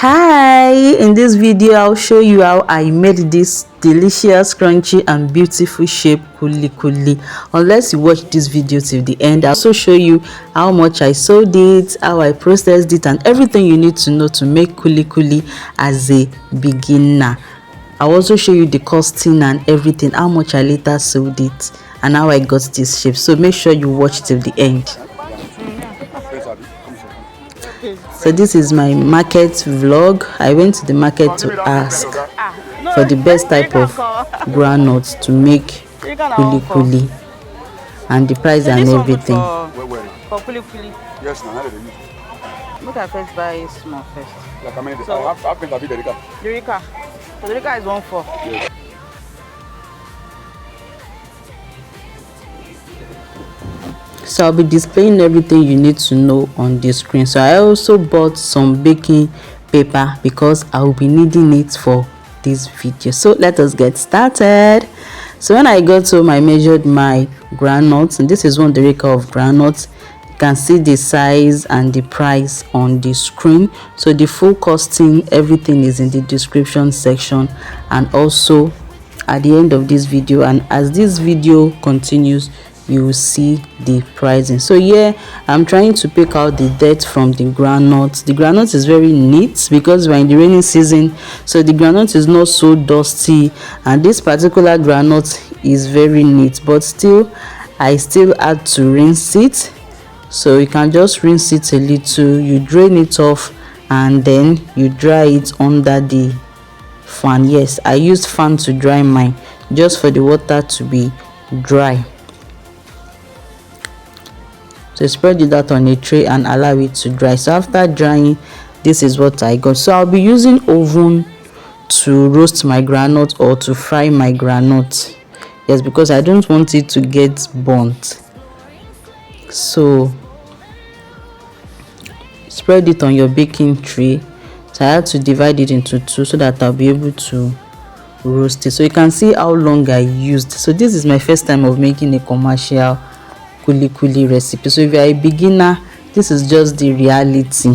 Hi, in this video I'll show you how I made this delicious, crunchy and beautiful shape kuli. Unless you watch this video till the end, I'll also show you how much I sold it, how I processed it, and everything you need to know to make kuli as a beginner. I'll also show you the costing and everything, how much I later sold it, and how I got this shape. So make sure you watch till the end. So this is my market vlog. I went to the market to ask for the best type of groundnuts to make kuli and the price and everything. For kuli. Yes, now look at first buy small first. Like how many? So half DERICA. DERICA. So DERICA is 1.4. Yes. So I'll be displaying everything you need to know on the screen. So I also bought some baking paper because I will be needing it for this video. So let us get started. So when I got home, I measured my groundnuts, and this is one DERICA of groundnuts. You can see the size and the price on the screen. So the full costing, everything is in the description section and also at the end of this video. And as this video continues, you will see the pricing. So yeah, I'm trying to pick out the dirt from the groundnut. The groundnut is very neat because we're in the rainy season, so the groundnut is not so dusty, and this particular groundnut is very neat, but still I still had to rinse it. So you can just rinse it a little, you drain it off, and then you dry it under the fan. Yes, I used fan to dry mine just for the water to be dry. So spread it out on a tray and allow it to dry. So after drying, this is what I got. So I'll be using oven to roast my groundnut or to fry my groundnut. Yes, because I don't want it to get burnt. So spread it on your baking tray. So I had to divide it into two so that I'll be able to roast it. So you can see how long I used. So this is my first time of making a commercial kuli recipe. So if you are a beginner, this is just the reality.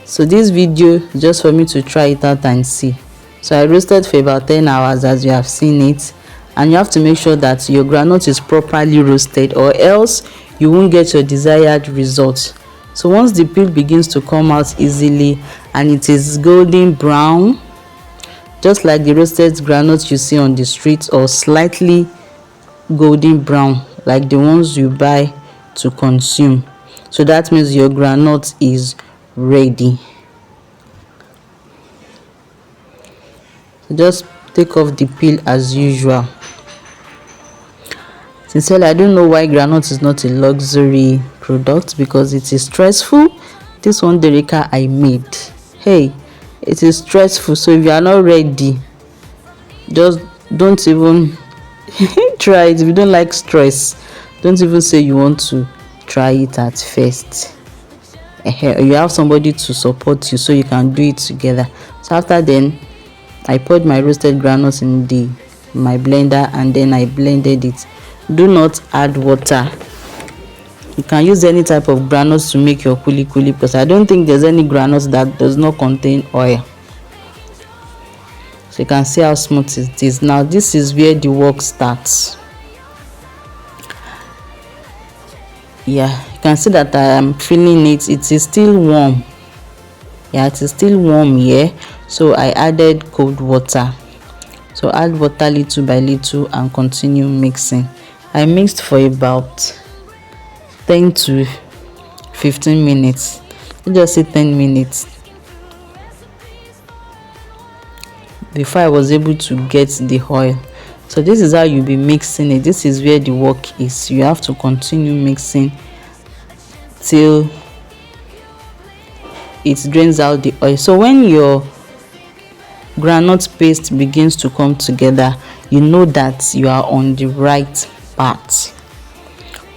So this video is just for me to try it out and see. So I roasted for about 10 hours as you have seen it, and you have to make sure that your groundnut is properly roasted or else you won't get your desired results. So once the peel begins to come out easily and it is golden brown, just like the roasted groundnut you see on the street, or slightly golden brown like the ones you buy to consume, so that means your groundnut is ready. So just take off the peel as usual. Sincerely, I don't know why groundnut is not a luxury product, because it is stressful. This one DERICA I made, hey, it is stressful. So if you are not ready, just don't even try it. If you don't like stress, don't even say you want to try it at first. You have somebody to support you so you can do it together. So after then, I poured my roasted groundnuts in my blender and then I blended it. Do not add water. You can use any type of groundnuts to make your kuli because I don't think there's any groundnuts that does not contain oil. So you can see how smooth it is. Now this is where the work starts. Yeah, you can see that I am feeling it. It is still warm. Yeah, it is still warm here. So I added cold water. So add water little by little and continue mixing. I mixed for about 10 to 15 minutes. Let's just say 10 minutes before I was able to get the oil. So this is how you'll be mixing it. This is where the work is. You have to continue mixing till it drains out the oil. So when your groundnut paste begins to come together, you know that you are on the right path.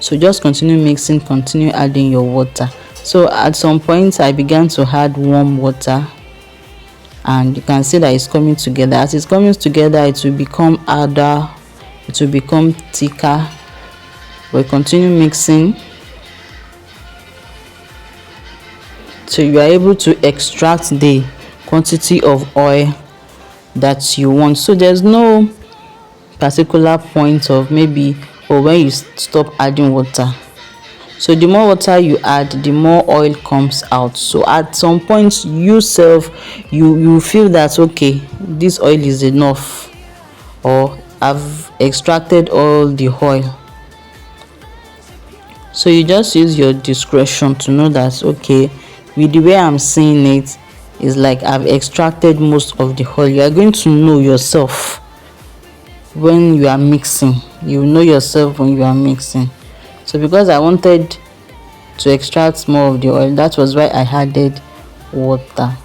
So just continue mixing, continue adding your water. So at some point I began to add warm water, and you can see that it's coming together. As it's coming together, it will become harder, it will become thicker. We'll continue mixing so you are able to extract the quantity of oil that you want. So there's no particular point of maybe or when you stop adding water. So the more water you add, the more oil comes out. So at some point you feel that okay, this oil is enough, or I've extracted all the oil. So you just use your discretion to know that okay, with the way I'm seeing it, is like I've extracted most of the oil. You are going to know yourself when you are mixing. You know yourself when you are mixing. So because I wanted to extract more of the oil, that was why I added water.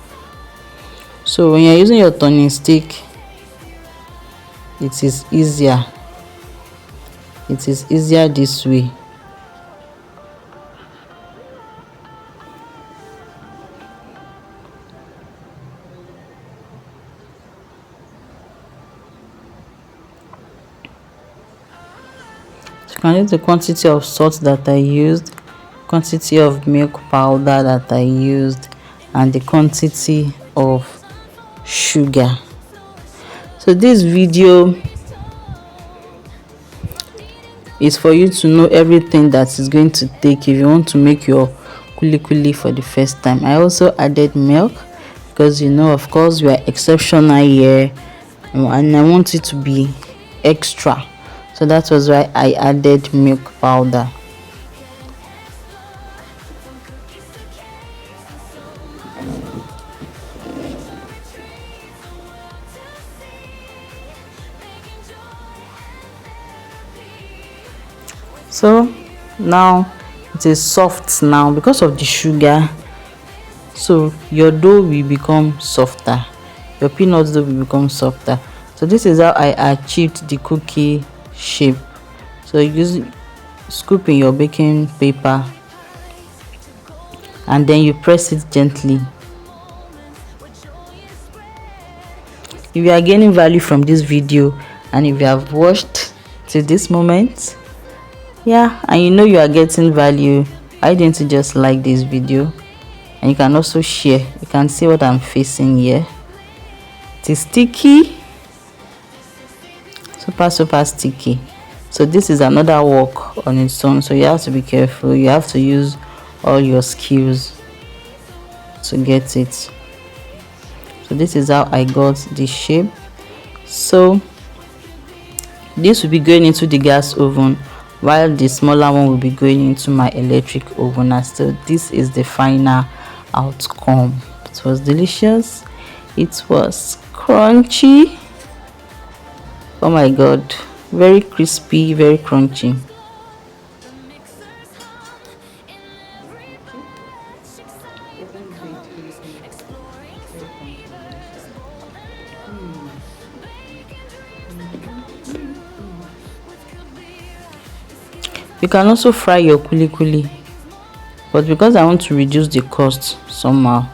So when you're using your turning stick, it is easier this way. You can use the quantity of salt that I used, quantity of milk powder that I used, and the quantity of sugar. So this video is for you to know everything that is going to take if you want to make your kuli for the first time. I also added milk because of course we are exceptional here, and I want it to be extra. So that was why I added milk powder. So now it is soft now because of the sugar. So your dough will become softer, your peanut dough will become softer. So this is how I achieved the cookie shape. So you scoop in your baking paper and then you press it gently. If you are gaining value from this video and if you have watched till this moment, and you are getting value, why didn't you just like this video? And you can also share. You can see what I'm facing here. It is sticky, super sticky. So this is another work on its own, so you have to be careful. You have to use all your skills to get it. So this is how I got this shape. So this will be going into the gas oven, while the smaller one will be going into my electric oven. And so this is the final outcome. It was delicious, it was crunchy, oh my god, very crispy, very crunchy. You can also fry your kuli, but because I want to reduce the cost somehow,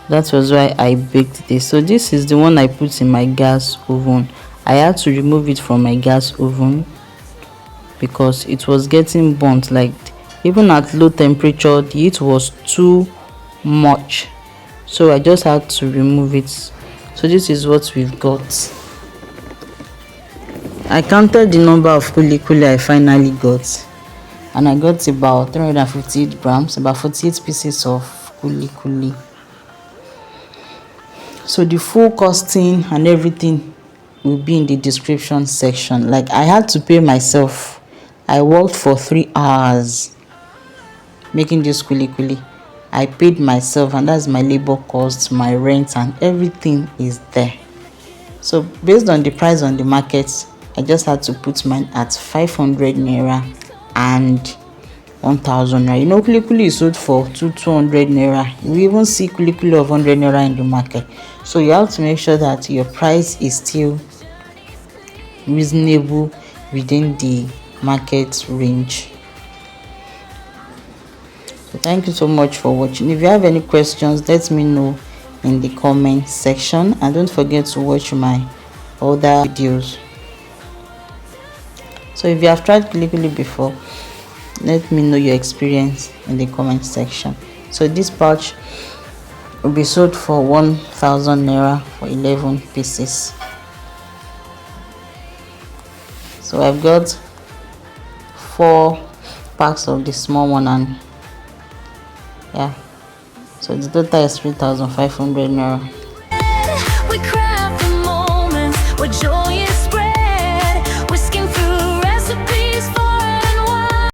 that was why I baked this. So this is the one I put in my gas oven. I had to remove it from my gas oven because it was getting burnt. Like even at low temperature, the heat was too much, so I just had to remove it. So this is what we've got. I counted the number of kuli I finally got, and I got about 358 grams, about 48 pieces of kuli. So the full costing and everything will be in the description section. Like I had to pay myself. I worked for 3 hours making this kuli. I paid myself, and that's my labor cost, my rent, and everything is there. So based on the price on the market, I just had to put mine at 500 naira and 1000 naira. Kuli is sold for 200 naira. We even see kuli of 100 naira in the market. So you have to make sure that your price is still reasonable within the market range. So thank you so much for watching. If you have any questions, let me know in the comment section, and don't forget to watch my other videos. So if you have tried kuli before, let me know your experience in the comment section. So this pouch will be sold for 1,000 naira for 11 pieces. So I've got 4 packs of the small one, and yeah, so the total is 3,500 naira. We craft the moments where joy is spread.